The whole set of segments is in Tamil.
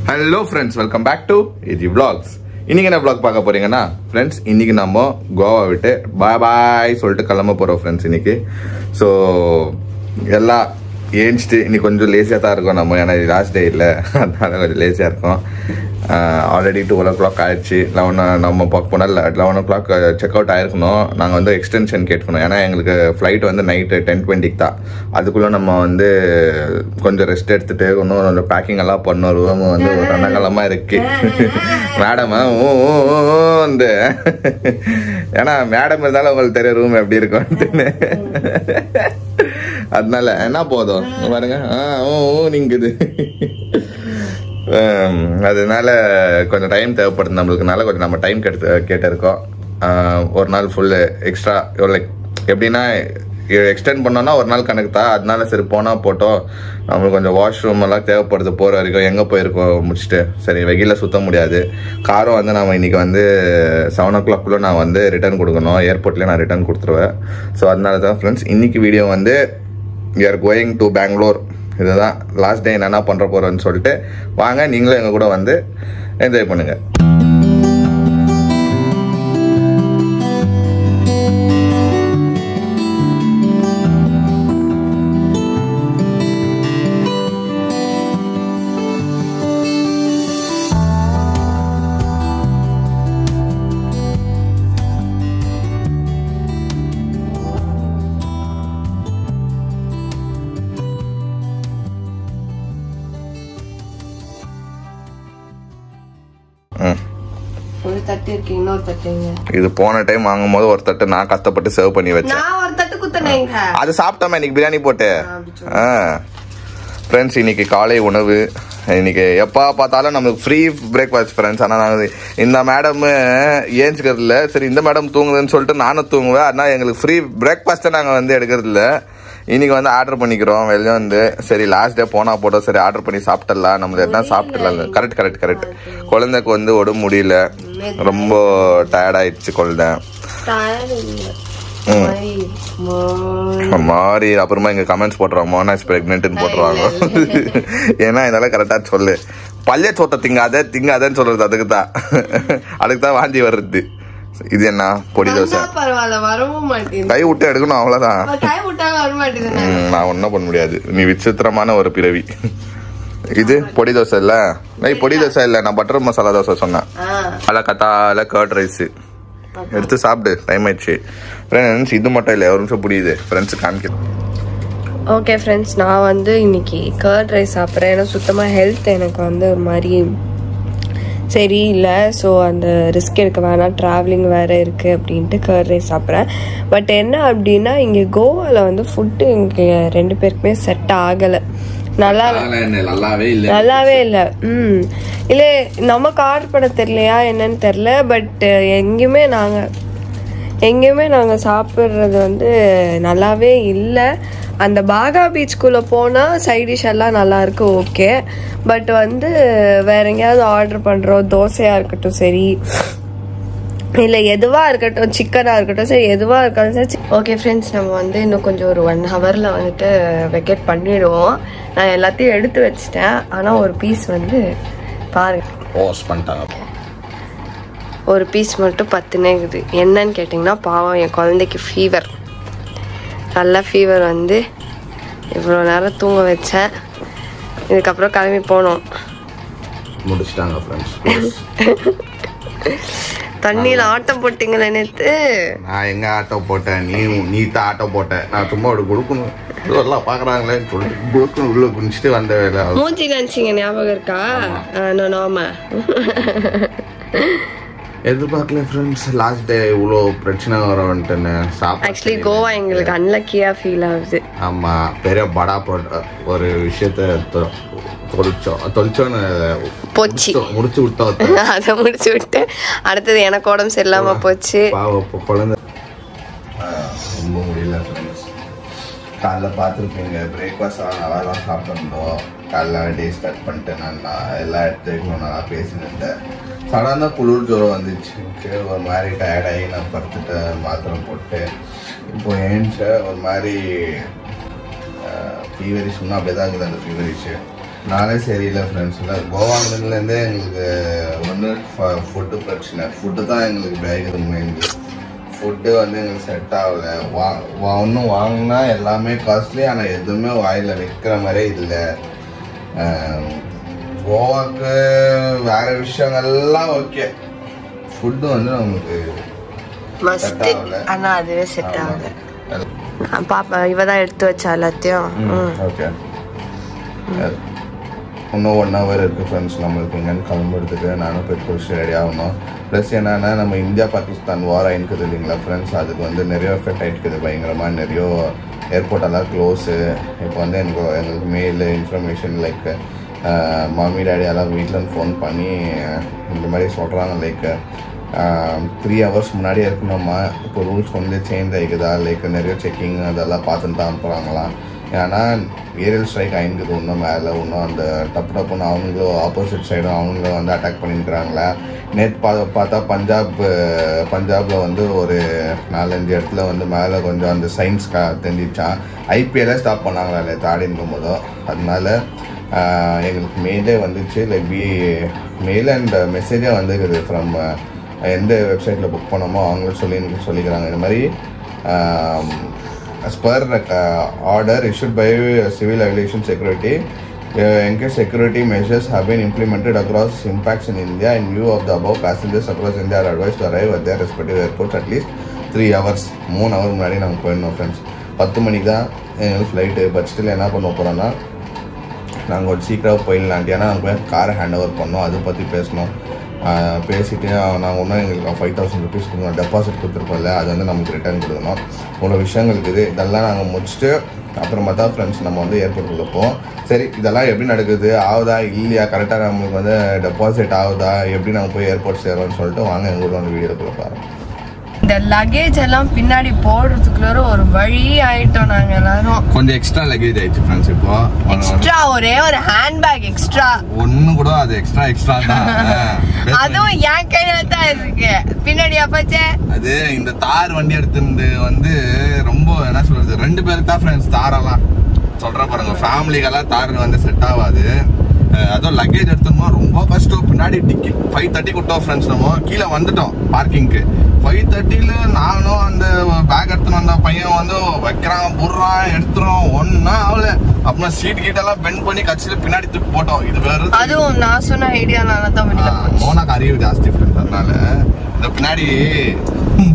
Hello friends, welcome back to AG Vlogs. இன்னைக்கு என்ன vlog பார்க்க போறீங்கன்னா friends, இன்னைக்கு நம்ம கோவா விட்டு பாய் பாய் சொல்லிட்டு கிளம்ப போறோம் friends. இன்னைக்கு ஸோ எல்லாம் ஏஞ்சிட்டு இன்னைக்கு கொஞ்சம் லேசியாக தான் இருக்கும் நம்ம, ஏன்னா லாஸ்ட் டே இல்லை, அதனால கொஞ்சம் லேசியாக இருக்கும். ஆல்ரெடி 12 o'clock ஆயிடுச்சு. நம்ம பார்க்க போனால் 11 o'clock செக் அவுட் ஆயிருக்கணும். நாங்கள் வந்து எக்ஸ்டென்ஷன் கேட்கணும், ஏன்னா எங்களுக்கு ஃப்ளைட் வந்து நைட்டு 10:20 தான். அதுக்குள்ளே நம்ம வந்து கொஞ்சம் ரெஸ்ட் எடுத்துகிட்டு இன்னும் கொஞ்சம் பேக்கிங் எல்லாம் பண்ணோம். ரூம் வந்து ஒரு ரணகலமாக இருக்கு. மேடம் வந்து ஏன்னா மேடம் இருந்தாலும் உங்களுக்கு தெரியும் ரூம் எப்படி இருக்கும்னு. அதனால என்ன போதும் பாருங்க நீங்குது. அதனால கொஞ்சம் டைம் தேவைப்படுது நம்மளுக்குனால கொஞ்சம் நம்ம டைம் கேட்டிருக்கோம். ஒரு நாள் ஃபுல்லு எக்ஸ்ட்ரா லைக் எப்படின்னா எக்ஸ்டெண்ட் பண்ணோன்னா ஒரு நாள் கணக்கு தான். அதனால சரி போனால் போட்டோம், நம்மளுக்கு கொஞ்சம் வாஷ்ரூம் எல்லாம் தேவைப்படுது. போகிற வரைக்கும் எங்கே போயிருக்கோம் முடிச்சுட்டு சரி வெயிலில் சுற்ற முடியாது. காரும் வந்து நம்ம இன்றைக்கி வந்து 7 o'clock நான் வந்து ரிட்டர்ன் கொடுக்கணும். ஏர்போர்ட்லேயே நான் ரிட்டர்ன் கொடுத்துருவேன். ஸோ அதனால தான் ஃப்ரெண்ட்ஸ் இன்னைக்கு வீடியோ வந்து we are going to Bangalore. இதுதான் லாஸ்ட் டே என்னென்ன பண்ணுற போகிறோன்னு சொல்லிட்டு வாங்க நீங்களும் எங்கள் கூட வந்து என்ஜாய் பண்ணுங்கள். ஒரு தட்டு இருக்கு, இன்னொரு தட்டுங்க. இது போன டைம் வாங்கும் போது ஒரு தட்டு நான் கஷ்டப்பட்டு சர்வ் பண்ணி வச்சேன். நான் ஒரு தட்டு குத்துனேங்க. அது சாப்பிட்டோமே இன்னைக்கு பிரியாணி போட்டு. ஃப்ரெண்ட்ஸ் இன்னைக்கு காலை உணவு இன்னைக்கு எப்போ பார்த்தாலும் நம்மளுக்கு ஃப்ரீ பிரேக்ஃபாஸ்ட் ஃப்ரெண்ட்ஸ். ஆனால் நாங்கள் இந்த மேடம் ஏஞ்சிக்கிறது இல்லை, சரி இந்த மேடம் தூங்குதுன்னு சொல்லிட்டு நானும் தூங்குவேன். அதனால் எங்களுக்கு ஃப்ரீ பிரேக்ஃபாஸ்ட்டை நாங்கள் வந்து எடுக்கிறது இல்லை. இன்னைக்கு வந்து ஆர்டர் பண்ணிக்கிறோம் வெளியே வந்து. சரி லாஸ்ட் டே போனா போட்டோம், சரி ஆர்டர் பண்ணி சாப்பிட்டுடலாம், நம்ம எல்லாம் சாப்பிட்டுடலாம். கரெக்ட். குழந்தைக்கு வந்து உடம்பு முடியல, ரொம்ப டயர்ட் ஆயிடுச்சு குழந்தை மாறி. அப்புறமா இங்க கமெண்ட்ஸ் போட்டுருவாங்க மோனா இஸ் பிரெக்னென்ட்னு போட்டுருவாங்க. ஏன்னா இதெல்லாம் கரெக்டா சொல்லு, பள்ளிய சோத்த திங்காதன்னு சொல்றது அதுக்கு தான் வாந்தி வர்றது. இது என்ன பொடி தோசை, கை விட்டு எடுக்கணும் அவ்வளவுதான். நான் ஒன்னும் பண்ண முடியாது, நீ விசித்திரமான ஒரு பிறவி. இது பொடி தோசை இல்ல, பொடி தோசை இல்ல, நான் பட்டர் மசாலா தோசை சொன்னேன். அல கத்தால கர்ட் ரைஸ் எடுத்து சாப்பிடு, டைம் ஆயிடுச்சு. ஃப்ரெண்ட்ஸ் இது மட்டும் இல்லை, ஒரு நிமிஷம் புரியுது ஃப்ரெண்ட்ஸ் காமிக்கிறேன். ஓகே ஃப்ரெண்ட்ஸ், நான் வந்து இன்னைக்கு கர்ட் ரைஸ் சாப்பிட்றேன். ஏன்னா சுத்தமாக ஹெல்த் எனக்கு வந்து ஒரு மாதிரி சரி இல்லை. ஸோ அந்த ரிஸ்க் எடுக்க வேணாம், ட்ராவலிங் வேறு இருக்குது அப்படின்ட்டு கர்ட் ரைஸ் சாப்பிட்றேன். பட் என்ன அப்படின்னா இங்கே கோவாவில் வந்து ஃபுட்டு இங்கே 2 பேருக்குமே செட் ஆகலை, நல்லாவே இல்லை. இல்லை நமக்கு ஆர்டர் பண்ண தெரியலையா என்னன்னு தெரில. பட் எங்கேயுமே நாங்கள் சாப்பிட்றது வந்து நல்லாவே இல்லை. அந்த பாகா பீச்சுக்குள்ளே போனால் சைடிஷ் எல்லாம் நல்லாயிருக்கு, ஓகே. பட் வந்து வேற எங்கேயாவது ஆர்டர் பண்ணுறோம், தோசையாக இருக்கட்டும் சரி, இல்லை எதுவாக இருக்கட்டும், சிக்கனாக இருக்கட்டும் சரி, எதுவாக இருக்கட்டும் சரி. ஓகே ஃப்ரெண்ட்ஸ், நம்ம வந்து இன்னும் கொஞ்சம் ஒரு 1 hourல வந்துட்டு வெக்கேட் பண்ணிவிடுவோம். நான் எல்லாத்தையும் எடுத்து வச்சிட்டேன். ஆனால் ஒரு பீஸ் வந்து பாருங்க, ஒரு பீஸ் மட்டும் 10 இருக்குது. என்னன்னு கேட்டிங்கன்னா பாவம் என் குழந்தைக்கு ஃபீவர், நல்ல ஃபீவர் வந்து இவ்வளோ நேரம் தூங்க வச்சேன். இதுக்கப்புறம் கிளம்பி போனோம். முடிச்சிட்டாங்க ஃப்ரெண்ட்ஸ். தண்ணியில் ஆட்டம் போட்டிங்களே நேற்று. நான் எங்க ஆட்டம் போட்டேன், நீ தான் ஆட்டம் போட்டேன். நான் சும்மா ஒரு கொடுக்கணும் எல்லாம் பாக்குறாங்களேன்னு சொல்லிட்டு கொடுக்கணும் உள்ள குடிச்சிட்டு வந்த வேலை. மூஞ்சி நினைச்சிங்க ஞாபகம் இருக்கா? நாம எதிர்பார்க்கல ஃப்ரெண்ட்ஸ், லாஸ்ட் டே இவ்வளோ பிரச்சனை வரவன்ட்டுன்னு சாப்பிட்டு. ஆக்சுவலி கோவா எங்களுக்கு அன்லக்கியா ஃபீல் ஆகுது. ஆமா, பெரிய படா ஒரு விஷயத்த தொலைச்சோன்னு போச்சு, முடிச்சு விட்டோம். அதை முடிச்சு விட்டு அடுத்தது எனக்கு உடம்பு சரியில்லாம போச்சு. குழந்தை ரொம்ப முடியல ஃப்ரெண்ட்ஸ். காலைல பார்த்துருப்பீங்க பிரேக்ஃபாஸ்ட் நல்லா தான் சாப்பிட்டுருந்தோம். காலைல டே ஸ்டார்ட் பண்ணிட்டு நான் எல்லா இடத்துக்கும் நல்லா பேசினேன். சடனாக குளிர் ஜுரம் வந்துச்சு. ஒரு மாதிரி டயர்டாகி நான் படுத்துட்டு மாத்திரை போட்டு இப்போ ஏன்ச்ச ஒரு மாதிரி ஃபீவரிஷ் இன்னும் அப்படியே தான் இருக்குது. அந்த ஃபீவரிஷ் நானே சரியில்லை ஃப்ரெண்ட்ஸ். இல்லை கோவாலேருந்தே எங்களுக்கு ஒன்று ஃபுட்டு பிரச்சனை. ஃபுட்டு தான் எங்களுக்கு பேக்குது மெயின். ஃபுட்டு வந்து எங்களுக்கு செட் ஆகலை. ஒன்றும் வாங்கினா எல்லாமே காஸ்ட்லி, ஆனால் எதுவுமே வாயில் நிற்கிற மாதிரியே இல்லை. கோவாக்கு வேறு விஷயங்கள்லாம் ஓகே, ஃபுட்டு வந்து நமக்கு செட் ஆகலை. ஆனால் அதுவே செட் ஆகலை. பாப்பா இவ தான் எடுத்து வச்சா எல்லாத்தையும். ஓகே, இன்னும் 1 hour இருக்குது ஃப்ரெண்ட்ஸ் நம்மளுக்கு எங்கேன்னு கிளம்புறதுக்கு. நானும் போய் குளிச்சு ரெடி ஆகணும். ப்ளஸ் என்னென்னா நம்ம இந்தியா பாகிஸ்தான் வார் ஆகிருக்குது இல்லைங்களா ஃப்ரெண்ட்ஸ், அதுக்கு வந்து நிறைய எஃபெக்ட் ஆகிருக்குது பயங்கரமாக. நிறைய ஏர்போர்ட்டெல்லாம் க்ளோஸு. இப்போ வந்து எங்களுக்கு mail information like mummy daddy எல்லாம் வீட்டில் ஃபோன் பண்ணி இந்த மாதிரி சொல்கிறாங்க லைக் 3 hours முன்னாடியே இருக்கணுமா. இப்போ ரூல்ஸ் வந்து சேஞ்ச் ஆகிக்குதா, லைக் நிறைய செக்கிங் அதெல்லாம் பார்த்துட்டு தான் அனுப்புகிறாங்களாம். ஏன்னா ஏரியல் ஸ்ட்ரைக் ஆகிருக்குது இன்னும் மேலே. இன்னும் அந்த டப்புன்னு அவங்களும் ஆப்போசிட் சைடும் அவங்களும் வந்து அட்டாக் பண்ணியிருக்கிறாங்களே. நேற்று பார்த்தா பஞ்சாபில் வந்து ஒரு 4-5 இடத்துல வந்து மேலே கொஞ்சம் அந்த சயின்ஸ் தெரிஞ்சிச்சான். ஐபிஎல்லே ஸ்டாப் பண்ணாங்களா இல்லை தாடின்னு போதும். அதனால எங்களுக்கு மெயிலே வந்துச்சு, லைக் மெயில் அண்ட் மெசேஜே வந்துருக்குது ஃப்ரம் எந்த வெப்சைட்டில் புக் பண்ணோமோ அவங்களும் சொல்லிக்கிறாங்க இந்த மாதிரி as per order issued by Civil Aviation Security, in case security measures have been implemented across impacts in India, in view of the above, passengers across India are advised to arrive at their respective airports at least 3 hours. 3 hours முன்னாடி நாங்கள் போயிடணும் ஃப்ரெண்ட்ஸ். 10 மணிக்கு தான் எங்களுக்கு ஃப்ளைட்டு. பட் ஸ்டில் என்ன பண்ண போகிறோன்னா நாங்கள் ஒரு சீக்கிரம் போயிடலான்ட்டு. ஏன்னா நாங்கள் போய் காரை ஹேண்ட் ஓவர் பண்ணோம், அதை பற்றி பேசணும். பேசிவிட்டு நாங்கள் ஒன்றும் எங்களுக்கு 5000 rupees கொடுக்கணும், டெபாசிட் கொடுத்துருப்போம்ல, அது வந்து நமக்கு ரிட்டர்ன் கொடுக்கணும். இவ்வளோ விஷயங்கள் இருக்குது. இதெல்லாம் நாங்கள் முடிச்சுட்டு அப்புறமா தான் ஃப்ரெண்ட்ஸ் நம்ம வந்து ஏர்போர்ட்டுக்குள்ளே போவோம். சரி இதெல்லாம் எப்படி நடக்குது, ஆகுதா இல்லையா, கரெக்டாக நம்மளுக்கு வந்து டெபாசிட் ஆகுதா, எப்படி நம்ம போய் ஏர்போர்ட் சேரோன்னு சொல்லிட்டு வாங்க எங்களோட வந்து வீடியோக்குள்ளே பாருங்கள். இந்த லக்கேஜ் எல்லாம் பின்னாடி போடுறதுக்குள்ள ஒரு வழி ஆயிட்டோம் நாங்க எல்லாரும். கொஞ்சம் எக்ஸ்ட்ரா லக்கேஜ் ஆயிடுச்சு ஃப்ரெண்ட்ஸ். இப்போ எக்ஸ்ட்ரா ஒரே ஒரு ஹேண்ட் பேக் எக்ஸ்ட்ரா. ஒண்ணு கூட அது எக்ஸ்ட்ரா தான். அதுவும் என் கையில தான் இருக்கு. பின்னாடி அப்பாச்சே அது இந்த தார் வண்டி எடுத்துருந்து வந்து ரொம்ப என்ன சொல்றது, 2 பேருக்கு தான் ஃப்ரெண்ட்ஸ் தாரெல்லாம் சொல்ற பாருங்க. ஃபேமிலிக்கெல்லாம் தார் வந்து செட் ஆகாது. அதுவும் லக்கேஜ் எடுத்தோம்னா ரொம்ப கஷ்டம். பின்னாடி டிக்கெட் 5:30 விட்டோம் ஃப்ரெண்ட்ஸ். நம்ம கீழே வந்துட்டோம் பார்க்கிங்க்கு. 5:30 நானும் அந்த பேக் எடுத்துன்னு வந்த பையன் வந்து வைக்கிறான் புடுறான் எடுத்துரும். ஒன்னா ஆகல. அப்புறம் சீட் கீட்டெல்லாம் பெண்ட் பண்ணி கட்சியில பின்னாடி தூக்கி போட்டோம். இது வேற அதுவும் நான் சொன்ன ஐடியானால தான் மோனாக்கு அறிவு ஜாஸ்தி ஃப்ரெண்ட்ஸ். அதனால இந்த பின்னாடி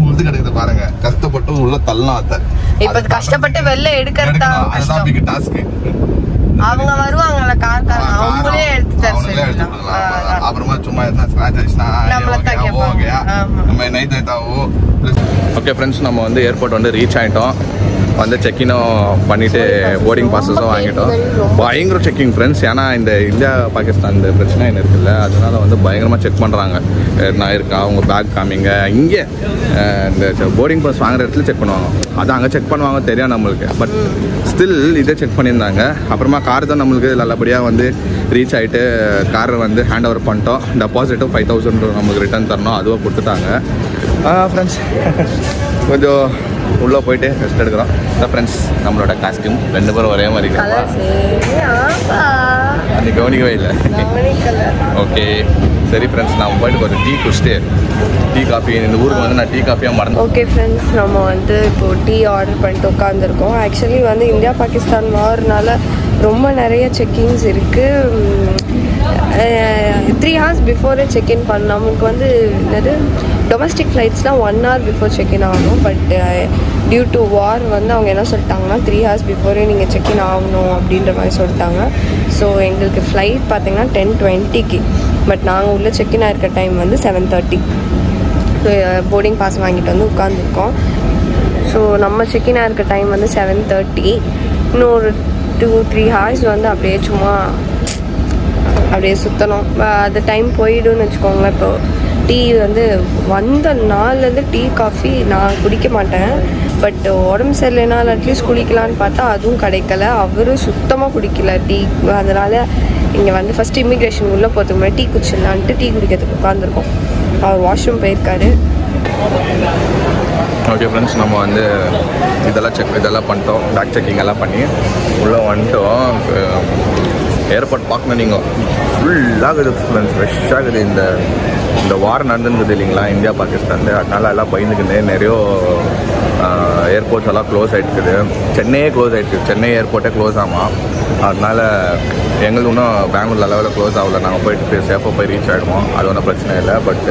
உழுது கிடைக்குது பாருங்க. கஷ்டப்பட்டு உள்ள தள்ளலாம். அத்தை இப்ப கஷ்டப்பட்டு வெளில எடுக்கிறதா அதுதான் பிக் டாஸ்க். அவங்க வருவாங்கல்ல கார்காரங்க, அவங்களே எடுத்து தர. அப்புறமா சும்மா எதனா ஸ்கிராட்ச் ஆயிடுச்சுன்னா நம்ம நைட் ஆயிட்டாவோ. ஓகே ஃப்ரெண்ட்ஸ், நம்ம வந்து ஏர்போர்ட் வந்து ரீச் ஆகிட்டோம். வந்து செக்கினும் பண்ணிவிட்டு போர்டிங் பாஸஸும் வாங்கிட்டோம். பயங்கர செக்கிங் ஃப்ரெண்ட்ஸ். ஏன்னா இந்த இந்தியா பாகிஸ்தான் இந்த பிரச்சனை என்ன இருக்குல்ல, அதனால வந்து பயங்கரமாக செக் பண்ணுறாங்க. நான் இருக்கா அவங்க பேக் காமிங்க. இங்கே இந்த போர்டிங் பாஸ் வாங்குற இடத்துல செக் பண்ணுவாங்க. அது அங்கே செக் பண்ணுவாங்க தெரியும் நம்மளுக்கு. பட் ஸ்டில் இதை செக் பண்ணியிருந்தாங்க. அப்புறமா கார் தான் நம்மளுக்கு நல்லபடியாக வந்து ரீச் ஆகிட்டு காரை வந்து ஹேண்ட் ஓவர் பண்ணிட்டோம். டெபாசிட்டும் 5000 நம்மளுக்கு ரிட்டர்ன் தரணும், அதுவும் கொடுத்துட்டாங்க ஃப்ரெண்ட்ஸ். கொஞ்சம் உள்ளே போயிட்டு ரெஸ்ட் எடுக்கிறோம். ஃப்ரெண்ட்ஸ் நம்மளோட காஸ்டியூம் 2 பேரும் ஒரே மாதிரி அது கவனிக்கவே இல்லை. ஓகே சரி ஃப்ரெண்ட்ஸ், நம்ம போயிட்டு ஒரு டீ குடிச்சிட்டு டீ காஃபி இந்த ஊருக்கு வந்து நான் டீ காஃபியாக மறந்து. ஓகே ஃப்ரெண்ட்ஸ், நம்ம வந்து இப்போது டீ ஆர்டர் பண்ணிட்டு உட்காந்துருக்கோம். ஆக்சுவலி வந்து இந்தியா பாகிஸ்தான் வார்னால ரொம்ப நிறைய செக்கிங்ஸ் இருக்குது. 3 hours பிஃபோரே செக்இன் பண்ணலாம். நமக்கு வந்து என்னது டொமஸ்டிக் ஃப்ளைட்ஸ்லாம் 1 hour பிஃபோர் செக்இன் ஆகணும். பட் டியூ டு வார் வந்து அவங்க என்ன சொல்லிட்டாங்கன்னா 3 hours பிஃபோரே நீங்கள் செக்இன் ஆகணும் அப்படின்ற மாதிரி சொல்லிட்டாங்க. ஸோ எங்களுக்கு ஃப்ளைட் பார்த்தீங்கன்னா 10:20க்கு. பட் நாங்கள் உள்ள செக்இன் ஆகிருக்க டைம் வந்து 7:30. ஸோ போர்டிங் பாஸ் வாங்கிட்டு வந்து உட்காந்துருக்கோம். ஸோ நம்ம செக்இன் ஆகிருக்க டைம் வந்து 7:30. இன்னும் ஒரு 2-3 hours வந்து அப்படியே சும்மா அப்படியே சுற்றணும். அது டைம் போயிடும்னு வச்சுக்கோங்களேன். இப்போ டீ வந்து வந்த நாள்லேருந்து டீ காஃபி நான் குடிக்க மாட்டேன். பட் உடம்பு சரியில்லைனாலும் அட்லீஸ்ட் குடிக்கலான்னு பார்த்தா அதுவும் கிடைக்கல. அவரும் சுத்தமாக குடிக்கல டீ. அதனால் இங்கே வந்து ஃபஸ்ட்டு இமிக்ரேஷன் உள்ளே போகிறதுக்கு முன்னாடி டீ குடிச்சிடலான்ட்டு டீ குடிக்கிறதுக்கு உட்காந்துருக்கோம். அவர் வாஷ்ரூம் போயிருக்காரு. ஓகே ஃப்ரெண்ட்ஸ், நம்ம வந்து இதெல்லாம் பண்ணிட்டோம். பேக் செக்கிங் எல்லாம் பண்ணி உள்ளே வந்துட்டோம். ஏர்போர்ட் பார்க்கணும் நீங்கள். ஃபுல்லாகுது ஃப்ரெண்ட்ஸ், ஃப்ரெஷ்ஷாகுது. இந்த வார் நடந்துருக்குது இல்லைங்களா இந்தியா பாகிஸ்தான், அதனால எல்லாம் பயந்துக்குது. நிறைய ஏர்போர்ட்ஸ் எல்லாம் க்ளோஸ் ஆகிட்டுருக்குது. சென்னையே க்ளோஸ் ஆகிடுச்சு, சென்னை ஏர்போர்ட்டே க்ளோஸ் ஆமாம். அதனால் எங்களுக்கு இன்னும் பெங்களூர் லெவலில் க்ளோஸ் ஆகலை. நாங்கள் போயிட்டு சேஃபாக போய் ரீச் ஆகிடுவோம், அது ஒன்றும் பிரச்சனை இல்லை. பட்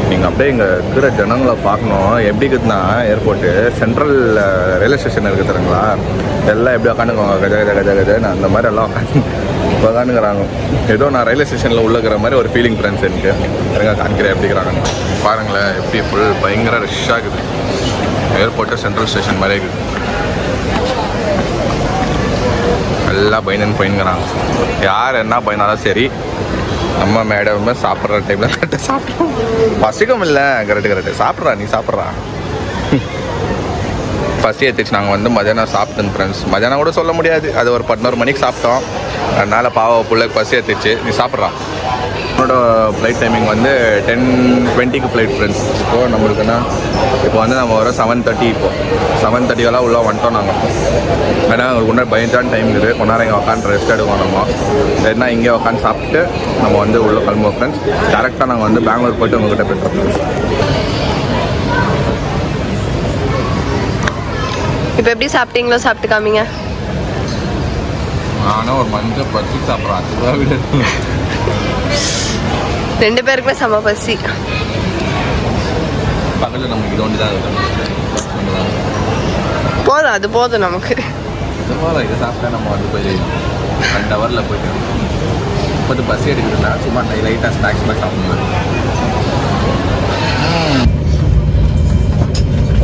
நீங்கள் அப்படியே இங்கே இருக்கிற ஜனங்களை பார்க்கணும். எப்படி இருக்குதுன்னா ஏர்போர்ட்டு சென்ட்ரல் ரயில்வே ஸ்டேஷன் இருக்குது தருங்களா, எல்லாம் எப்படி உட்காந்துக்குவாங்க கஜ கஜ கஜ கஜன்னு அந்த மாதிரி எல்லாம் உட்காந்துக்கிறாங்க. ஏதோ நான் ரயில்வே ஸ்டேஷனில் உள்ளக்கிற மாதிரி ஒரு ஃபீலிங் ஃப்ரெண்ட்ஸ் எனக்கு. எனக்கு காமிக்கிறேன் எப்படிக்கிறாங்க பாருங்களேன். எப்படி ஃபுல் பயங்கர ரஷ்ஷாக இருக்குது ஏர்போர்ட்டு, சென்ட்ரல் ஸ்டேஷன் மாதிரி இருக்குது. எல்லாம் பயந்துங்கிறாங்க. யார் என்ன பயனாலும் சரி, நம்ம மேடம் சாப்பிட்ற டைமில் கரெக்டாக சாப்பிட்றோம். பசிக்கும் இல்லை, கரெக்டு சாப்பிட்றா, நீ சாப்பிட்றா. பசி ஏற்றிச்சு. நாங்கள் வந்து மதியானம் சாப்பிட்டோம் ஃப்ரெண்ட்ஸ். மதியானம் கூட சொல்ல முடியாது, அது ஒரு 11 மணிக்கு சாப்பிட்டோம். அதனால் பாவம் பிள்ளைக்கு பசி ஏற்றிச்சு. நீ சாப்பிட்றா. என்னோட ஃப்ளைட் டைமிங் வந்து 10:20க்கு ஃப்ளைட் ஃப்ரெண்ட்ஸ். இப்போது நம்மளுக்குன்னா இப்போ வந்து நம்ம வர 7:30. இப்போது 7:30 உள்ளே வந்துட்டோம் நாங்கள். ஏன்னா உங்களுக்கு ஒன்றும் பயந்தான டைம் இருக்குது. கொஞ்ச நேரம் இங்கே உட்காந்து ரெஸ்ட் எடுக்கணும். நம்ம ஏன்னா இங்கே உட்காந்து சாப்பிட்டு நம்ம வந்து உள்ளே கிளம்புவோம் ஃப்ரெண்ட்ஸ். டேரெக்டாக நாங்கள் வந்து பெங்களூர் போய்ட்டு உங்கள்கிட்ட பேசுகிறோம். இப்போ எப்படி சாப்பிட்டீங்களோ சாப்பிட்டு காமிங்க. நானும் ஒரு மஞ்சள் பசி சாப்பிட்றேன். அதுதான் விட 2 பேருக்குமே செம பசி. பக்கத்தில் நமக்கு இது ஒன்று தான் இருக்குது. போதும், அது போதும் நமக்கு. இதை சாப்பிட்டா நம்ம வந்து போய் 2 ஹவரில் போயிட்டு இப்போ பசி எடுக்குதுன்னா சும்மா லைட்டாக ஸ்நாக்ஸ் மாதிரி சாப்பிடணும்.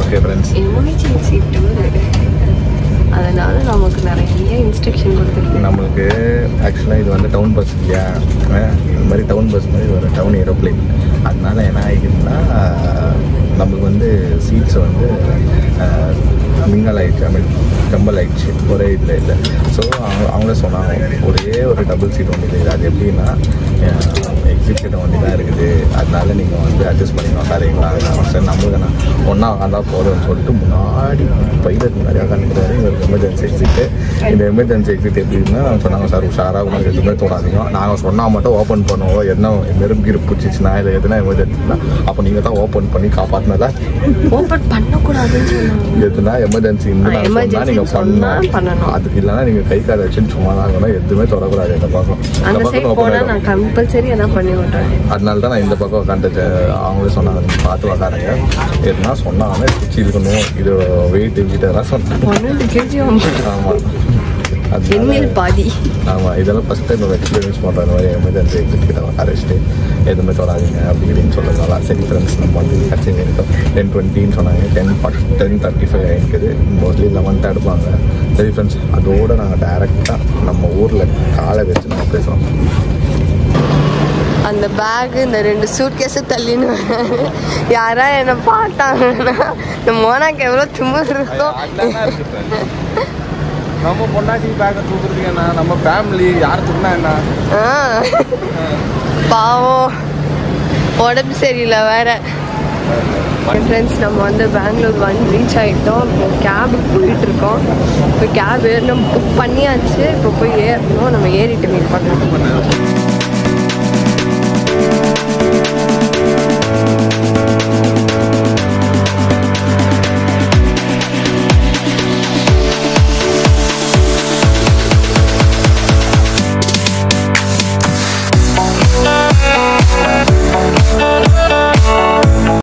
ஓகே ஃப்ரெண்ட்ஸ், எமர்ஜென்சி டூர், அதனால நமக்கு நிறைய இன்ஸ்ட்ரக்ஷன் கொடுத்துருக்கு. நம்மளுக்கு ஆக்சுவலாக இது வந்து டவுன் பஸ் இல்லையா, இந்த மாதிரி டவுன் பஸ் மாதிரி ஒரு டவுன் ஏரோப்ளைன். அதனால என்ன ஆகிடுதுன்னா நம்மளுக்கு வந்து சீட்ஸை வந்து மிங்கல் ஆகிடுச்சு, ஐ மீன் கம்பல் ஆகிடுச்சு, ஒரே இதில் இல்லை. ஸோ அவங்களே சொன்னாங்க ஒரே ஒரு டபுள் சீட் ஒன்று இருக்குது. அது எப்படின்னா எக்ஸிக்யூட்டிவ் ஒன்று தான் இருக்குது, அதனால நீங்கள் வந்து அட்ஜஸ்ட் பண்ணி உட்காரீங்களா. சரி நம்மளுக்கு நான் ஒன்றா உட்காந்தா போதும்னு சொல்லிட்டு முன்னாடி பைலட் முன்னாடி உட்காந்துக்கிறாரு. எங்களுக்கு எமர்ஜென்சி எக்ஸிட்டு. இந்த எமர்ஜென்சி எக்ஸிட் எப்படின்னா சொன்னாங்க, சார் உஷாராக உங்களுக்கு எதுவுமே தோணாதீங்க, நாங்கள் சொன்னால் மட்டும் ஓப்பன் பண்ணுவோம், என்ன நெருங்கி பிடிச்சிச்சுன்னா இல்லை எதுனா எமர்ஜென்சினா அப்போ நீங்கள் தான் ஓப்பன் பண்ணி காப்பாற்றினதா. ஓப்பன் பண்ணக்கூடாதுன்னு எதுனா எமர்ஜென்சி இருந்தால் நீங்கள் பண்ணணும். அதுக்கு இல்லைன்னா நீங்கள் கை காலை வச்சுன்னு சும்மா தான் இருக்கணும், எதுவுமே தொடக்கூடாது. இந்த பக்கம் அதனால தான் நான் இந்த பக்கம் உட்காந்துட்டு அவங்களே சொன்னாங்க, நீங்கள் பார்த்து உட்காருங்க, எதுனா சொன்னாங்கன்னா பிடிச்சி இருக்கணும், இது வெயிட் இதெல்லாம் சொன்னாங்க. ஆமாம், அது பாதி. ஆமாம், இதெல்லாம் ஃபஸ்ட் டைம் எக்ஸ்பீரியன்ஸ் பண்ணுற மாதிரி எமர்ஜென்சி எக்ஸிட் கிட்ட அரெஸ்ட்டு எதுவுமே தொடாதீங்க அப்படி இப்படின்னு சொல்லலாம். சரி ஃப்ரெண்ட்ஸ், நம்ம வந்து கட்சி இருக்கோம். 10:20 சொன்னாங்க, 10:35 ஆகிருக்குது. மோஸ்ட்லி 11 எடுப்பாங்க. சரி ஃப்ரெண்ட்ஸ், அதோடு நாங்கள் டைரெக்டாக நம்ம ஊரில் காலை வச்சு நம்ம பேசுகிறோம். அந்த பேகு, இந்த 2 சூட் கேஸை தள்ளின்னு யாரா என்னை பார்த்தாங்கன்னா இந்த மோனாக்கு எவ்வளோ திமிரு இருக்கும். நம்ம பொண்டாட்டி பேக்கை தூக்குறதுக்கு என்ன, நம்ம ஃபேமிலி யார் தூக்குனா என்ன. பாவம், உடம்பு சரியில்லை வேற. ஃப்ரெண்ட்ஸ், நம்ம வந்து பெங்களூர் வந்து ரீச் ஆகிட்டோம். இப்போ கேபுக்கு போயிட்டுருக்கோம். இப்போ கேப் நம்ம புக் பண்ணியாச்சு. இப்போ போய் ஏறணும். நம்ம ஏறிட்டு மீட் பண்ணலாம்.